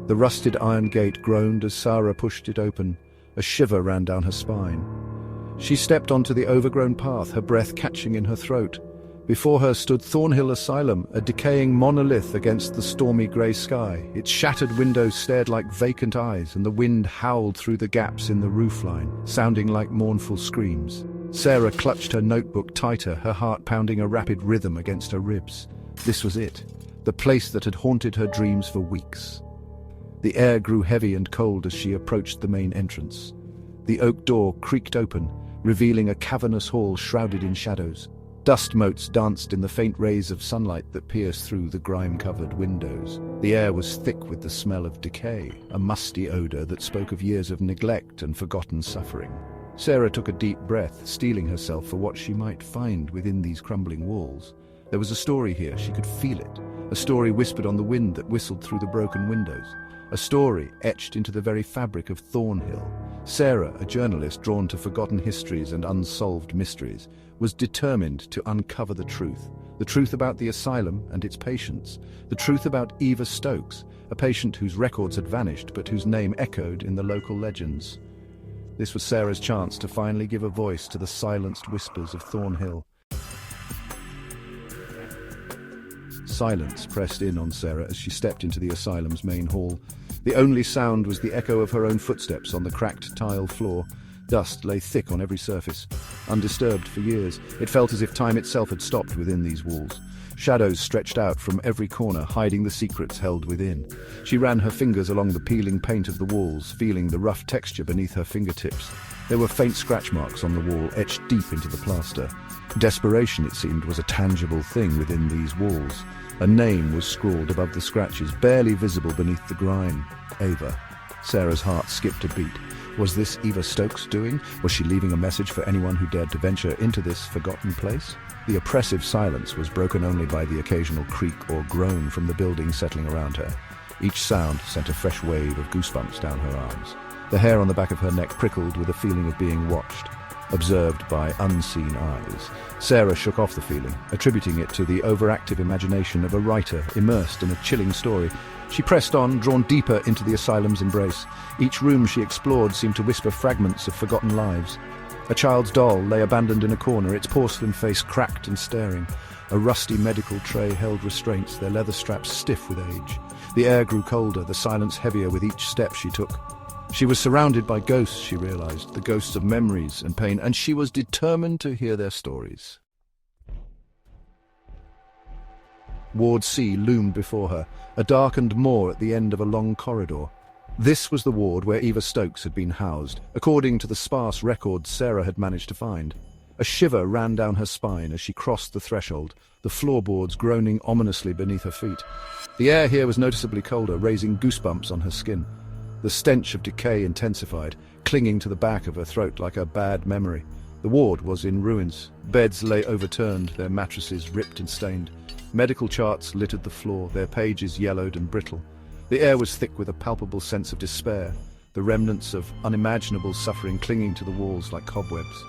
The rusted iron gate groaned as Sarah pushed it open. A shiver ran down her spine. She stepped onto the overgrown path, her breath catching in her throat. Before her stood Thornhill Asylum, a decaying monolith against the stormy grey sky. Its shattered windows stared like vacant eyes, and the wind howled through the gaps in the roofline, sounding like mournful screams. Sarah clutched her notebook tighter, her heart pounding a rapid rhythm against her ribs. This was it, the place that had haunted her dreams for weeks. The air grew heavy and cold as she approached the main entrance. The oak door creaked open, revealing a cavernous hall shrouded in shadows. Dust motes danced in the faint rays of sunlight that pierced through the grime-covered windows. The air was thick with the smell of decay, a musty odor that spoke of years of neglect and forgotten suffering. Sarah took a deep breath, steeling herself for what she might find within these crumbling walls. There was a story here, she could feel it. A story whispered on the wind that whistled through the broken windows. A story etched into the very fabric of Thornhill. Sarah, a journalist drawn to forgotten histories and unsolved mysteries, was determined to uncover the truth about the asylum and its patients, the truth about Eva Stokes, a patient whose records had vanished but whose name echoed in the local legends. This was Sarah's chance to finally give a voice to the silenced whispers of Thornhill. Silence pressed in on Sarah as she stepped into the asylum's main hall. The only sound was the echo of her own footsteps on the cracked tile floor. Dust lay thick on every surface. Undisturbed for years, it felt as if time itself had stopped within these walls. Shadows stretched out from every corner, hiding the secrets held within. She ran her fingers along the peeling paint of the walls, feeling the rough texture beneath her fingertips. There were faint scratch marks on the wall, etched deep into the plaster. Desperation, it seemed, was a tangible thing within these walls. A name was scrawled above the scratches, barely visible beneath the grime. Ava. Sarah's heart skipped a beat. Was this Eva Stokes' doing? Was she leaving a message for anyone who dared to venture into this forgotten place? The oppressive silence was broken only by the occasional creak or groan from the building settling around her. Each sound sent a fresh wave of goosebumps down her arms. The hair on the back of her neck prickled with a feeling of being watched, observed by unseen eyes. Sarah shook off the feeling, attributing it to the overactive imagination of a writer immersed in a chilling story. She pressed on, drawn deeper into the asylum's embrace. Each room she explored seemed to whisper fragments of forgotten lives. A child's doll lay abandoned in a corner, its porcelain face cracked and staring. A rusty medical tray held restraints, their leather straps stiff with age. The air grew colder, the silence heavier with each step she took. She was surrounded by ghosts, she realized, the ghosts of memories and pain, and she was determined to hear their stories. Ward C loomed before her, a darkened moor at the end of a long corridor. This was the ward where Eva Stokes had been housed, according to the sparse records Sarah had managed to find. A shiver ran down her spine as she crossed the threshold, the floorboards groaning ominously beneath her feet. The air here was noticeably colder, raising goosebumps on her skin. The stench of decay intensified, clinging to the back of her throat like a bad memory. The ward was in ruins. Beds lay overturned, their mattresses ripped and stained. Medical charts littered the floor, their pages yellowed and brittle. The air was thick with a palpable sense of despair, the remnants of unimaginable suffering clinging to the walls like cobwebs.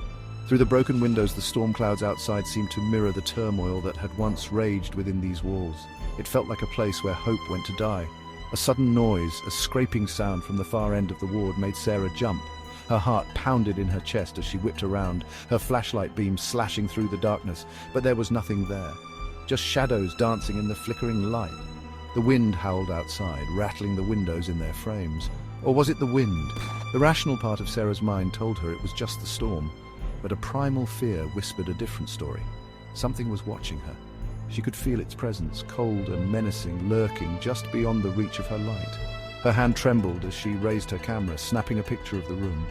Through the broken windows, the storm clouds outside seemed to mirror the turmoil that had once raged within these walls. It felt like a place where hope went to die. A sudden noise, a scraping sound from the far end of the ward made Sarah jump. Her heart pounded in her chest as she whipped around, her flashlight beam slashing through the darkness, but there was nothing there. Just shadows dancing in the flickering light. The wind howled outside, rattling the windows in their frames. Or was it the wind? The rational part of Sarah's mind told her it was just the storm, but a primal fear whispered a different story. Something was watching her. She could feel its presence, cold and menacing, lurking just beyond the reach of her light. Her hand trembled as she raised her camera, snapping a picture of the room.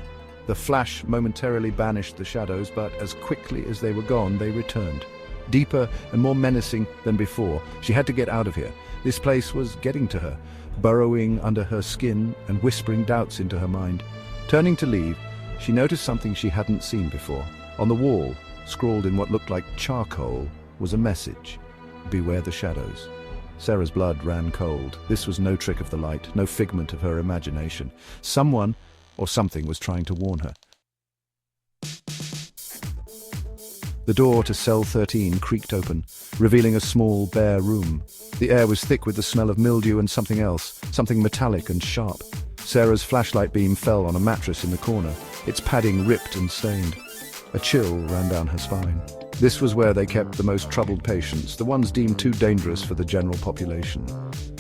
The flash momentarily banished the shadows, but as quickly as they were gone, they returned. Deeper and more menacing than before. She had to get out of here. This place was getting to her, burrowing under her skin and whispering doubts into her mind. Turning to leave, she noticed something she hadn't seen before. On the wall, scrawled in what looked like charcoal, was a message. Beware the shadows. Sarah's blood ran cold. This was no trick of the light, no figment of her imagination. Someone or something was trying to warn her. The door to cell 13 creaked open, revealing a small, bare room. The air was thick with the smell of mildew and something else, something metallic and sharp. Sarah's flashlight beam fell on a mattress in the corner, its padding ripped and stained. A chill ran down her spine. This was where they kept the most troubled patients, the ones deemed too dangerous for the general population.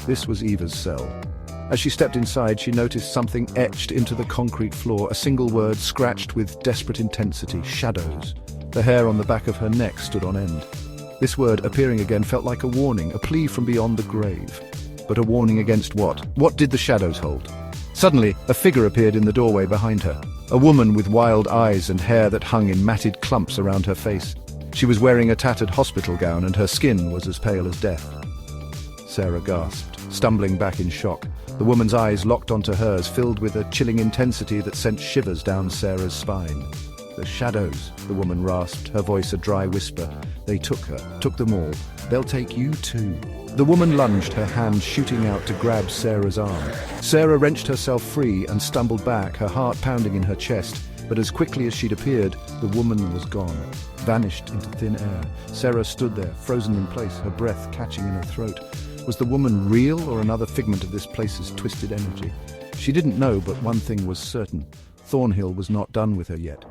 This was Eva's cell. As she stepped inside, she noticed something etched into the concrete floor, a single word scratched with desperate intensity: shadows. The hair on the back of her neck stood on end. This word appearing again felt like a warning, a plea from beyond the grave. But a warning against what? What did the shadows hold? Suddenly, a figure appeared in the doorway behind her. A woman with wild eyes and hair that hung in matted clumps around her face. She was wearing a tattered hospital gown and her skin was as pale as death. Sarah gasped, stumbling back in shock. The woman's eyes locked onto hers, filled with a chilling intensity that sent shivers down Sarah's spine. "The shadows," the woman rasped, her voice a dry whisper. "They took her, took them all. They'll take you too." The woman lunged, her hand shooting out to grab Sarah's arm. Sarah wrenched herself free and stumbled back, her heart pounding in her chest. But as quickly as she'd appeared, the woman was gone, vanished into thin air. Sarah stood there, frozen in place, her breath catching in her throat. Was the woman real or another figment of this place's twisted energy? She didn't know, but one thing was certain. Thornhill was not done with her yet.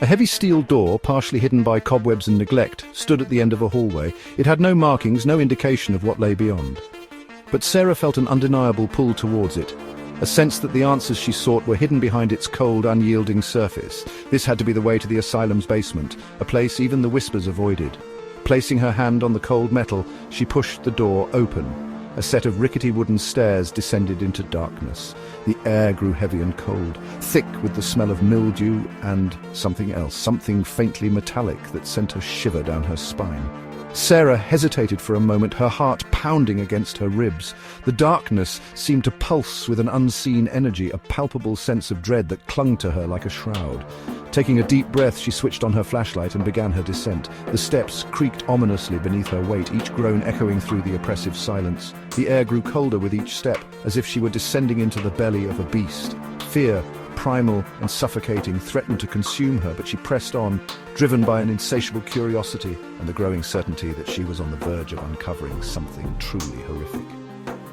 A heavy steel door, partially hidden by cobwebs and neglect, stood at the end of a hallway. It had no markings, no indication of what lay beyond. But Sarah felt an undeniable pull towards it, a sense that the answers she sought were hidden behind its cold, unyielding surface. This had to be the way to the asylum's basement, a place even the whispers avoided. Placing her hand on the cold metal, she pushed the door open. A set of rickety wooden stairs descended into darkness. The air grew heavy and cold, thick with the smell of mildew and something else, something faintly metallic that sent a shiver down her spine. Sarah hesitated for a moment, her heart pounding against her ribs. The darkness seemed to pulse with an unseen energy, a palpable sense of dread that clung to her like a shroud. Taking a deep breath, she switched on her flashlight and began her descent. The steps creaked ominously beneath her weight, each groan echoing through the oppressive silence. The air grew colder with each step, as if she were descending into the belly of a beast. Fear, primal and suffocating, threatened to consume her, but she pressed on, driven by an insatiable curiosity and the growing certainty that she was on the verge of uncovering something truly horrific.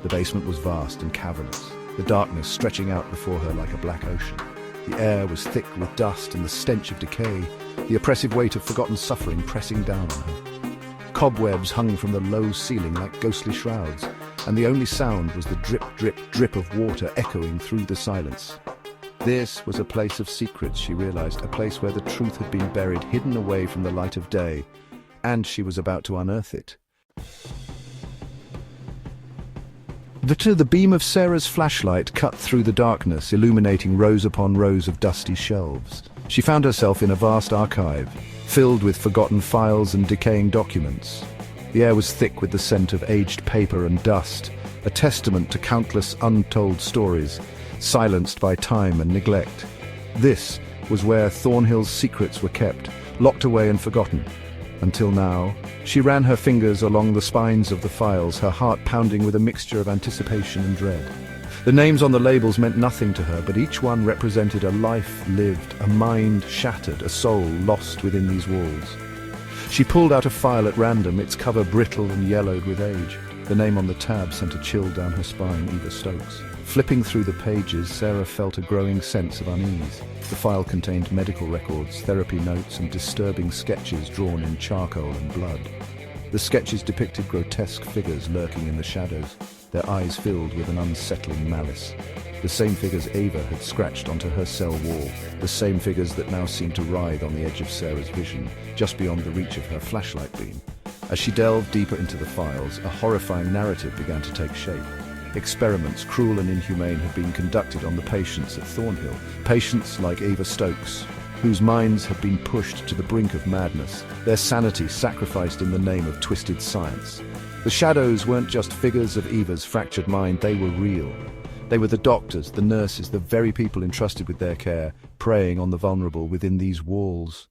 The basement was vast and cavernous, the darkness stretching out before her like a black ocean. The air was thick with dust and the stench of decay, the oppressive weight of forgotten suffering pressing down on her. Cobwebs hung from the low ceiling like ghostly shrouds, and the only sound was the drip, drip, drip of water echoing through the silence. This was a place of secrets, she realized, a place where the truth had been buried, hidden away from the light of day, and she was about to unearth it. The beam of Sarah's flashlight cut through the darkness, illuminating rows upon rows of dusty shelves. She found herself in a vast archive, filled with forgotten files and decaying documents. The air was thick with the scent of aged paper and dust, a testament to countless untold stories, silenced by time and neglect. This was where Thornhill's secrets were kept, locked away and forgotten. Until now, she ran her fingers along the spines of the files, her heart pounding with a mixture of anticipation and dread. The names on the labels meant nothing to her, but each one represented a life lived, a mind shattered, a soul lost within these walls. She pulled out a file at random, its cover brittle and yellowed with age. The name on the tab sent a chill down her spine, Eva Stokes. Flipping through the pages, Sarah felt a growing sense of unease. The file contained medical records, therapy notes, and disturbing sketches drawn in charcoal and blood. The sketches depicted grotesque figures lurking in the shadows, their eyes filled with an unsettling malice. The same figures Ava had scratched onto her cell wall, the same figures that now seemed to writhe on the edge of Sarah's vision, just beyond the reach of her flashlight beam. As she delved deeper into the files, a horrifying narrative began to take shape. Experiments, cruel and inhumane, had been conducted on the patients at Thornhill. Patients like Eva Stokes, whose minds had been pushed to the brink of madness, their sanity sacrificed in the name of twisted science. The shadows weren't just figures of Eva's fractured mind, they were real. They were the doctors, the nurses, the very people entrusted with their care, preying on the vulnerable within these walls.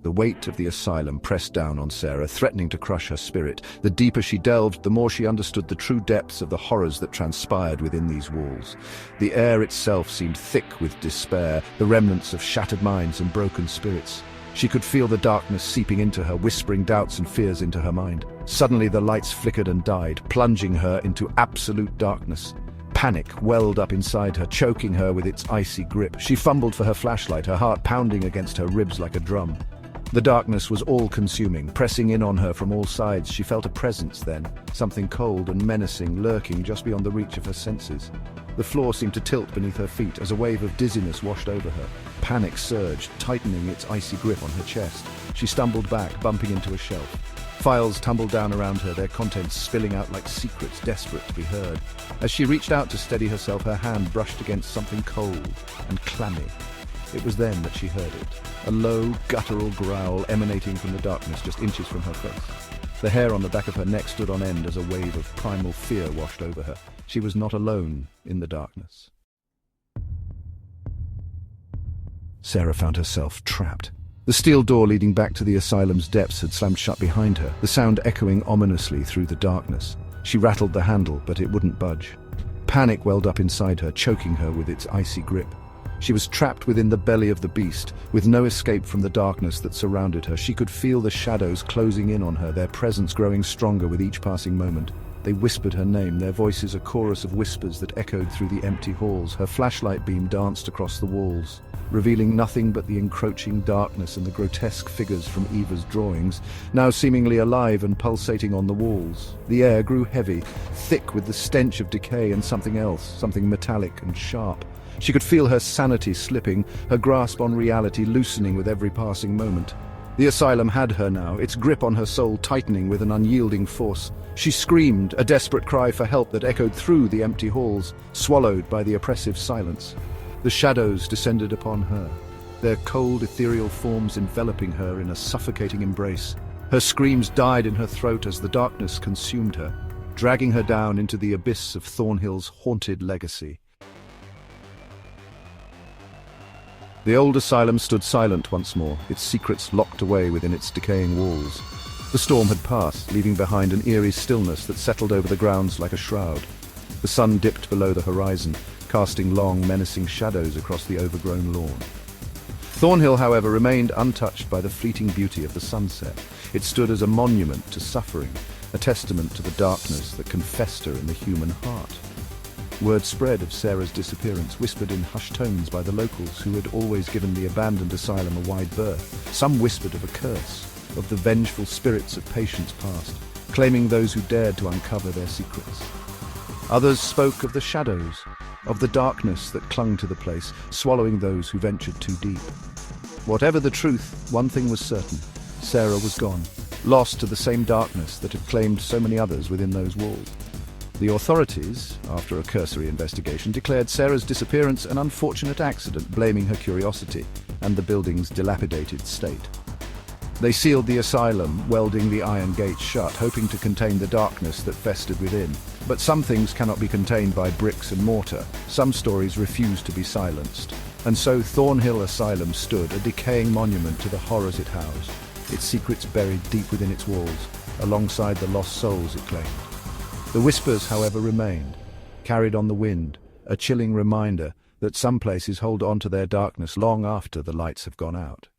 The weight of the asylum pressed down on Sarah, threatening to crush her spirit. The deeper she delved, the more she understood the true depths of the horrors that transpired within these walls. The air itself seemed thick with despair, the remnants of shattered minds and broken spirits. She could feel the darkness seeping into her, whispering doubts and fears into her mind. Suddenly the lights flickered and died, plunging her into absolute darkness. Panic welled up inside her, choking her with its icy grip. She fumbled for her flashlight, her heart pounding against her ribs like a drum. The darkness was all-consuming, pressing in on her from all sides. She felt a presence then, something cold and menacing lurking just beyond the reach of her senses. The floor seemed to tilt beneath her feet as a wave of dizziness washed over her. Panic surged, tightening its icy grip on her chest. She stumbled back, bumping into a shelf. Files tumbled down around her, their contents spilling out like secrets desperate to be heard. As she reached out to steady herself, her hand brushed against something cold and clammy. It was then that she heard it, a low, guttural growl emanating from the darkness just inches from her face. The hair on the back of her neck stood on end as a wave of primal fear washed over her. She was not alone in the darkness. Sarah found herself trapped. The steel door leading back to the asylum's depths had slammed shut behind her, the sound echoing ominously through the darkness. She rattled the handle, but it wouldn't budge. Panic welled up inside her, choking her with its icy grip. She was trapped within the belly of the beast, with no escape from the darkness that surrounded her. She could feel the shadows closing in on her, their presence growing stronger with each passing moment. They whispered her name, their voices a chorus of whispers that echoed through the empty halls. Her flashlight beam danced across the walls, revealing nothing but the encroaching darkness and the grotesque figures from Eva's drawings, now seemingly alive and pulsating on the walls. The air grew heavy, thick with the stench of decay and something else, something metallic and sharp. She could feel her sanity slipping, her grasp on reality loosening with every passing moment. The asylum had her now, its grip on her soul tightening with an unyielding force. She screamed, a desperate cry for help that echoed through the empty halls, swallowed by the oppressive silence. The shadows descended upon her, their cold, ethereal forms enveloping her in a suffocating embrace. Her screams died in her throat as the darkness consumed her, dragging her down into the abyss of Thornhill's haunted legacy. The old asylum stood silent once more, its secrets locked away within its decaying walls. The storm had passed, leaving behind an eerie stillness that settled over the grounds like a shroud. The sun dipped below the horizon, casting long, menacing shadows across the overgrown lawn. Thornhill, however, remained untouched by the fleeting beauty of the sunset. It stood as a monument to suffering, a testament to the darkness that can fester in the human heart. Word spread of Sarah's disappearance, whispered in hushed tones by the locals who had always given the abandoned asylum a wide berth. Some whispered of a curse, of the vengeful spirits of patients past, claiming those who dared to uncover their secrets. Others spoke of the shadows, of the darkness that clung to the place, swallowing those who ventured too deep. Whatever the truth, one thing was certain: Sarah was gone, lost to the same darkness that had claimed so many others within those walls. The authorities, after a cursory investigation, declared Sarah's disappearance an unfortunate accident, blaming her curiosity and the building's dilapidated state. They sealed the asylum, welding the iron gates shut, hoping to contain the darkness that festered within. But some things cannot be contained by bricks and mortar. Some stories refuse to be silenced. And so Thornhill Asylum stood, a decaying monument to the horrors it housed, its secrets buried deep within its walls, alongside the lost souls it claimed. The whispers, however, remained, carried on the wind, a chilling reminder that some places hold on to their darkness long after the lights have gone out.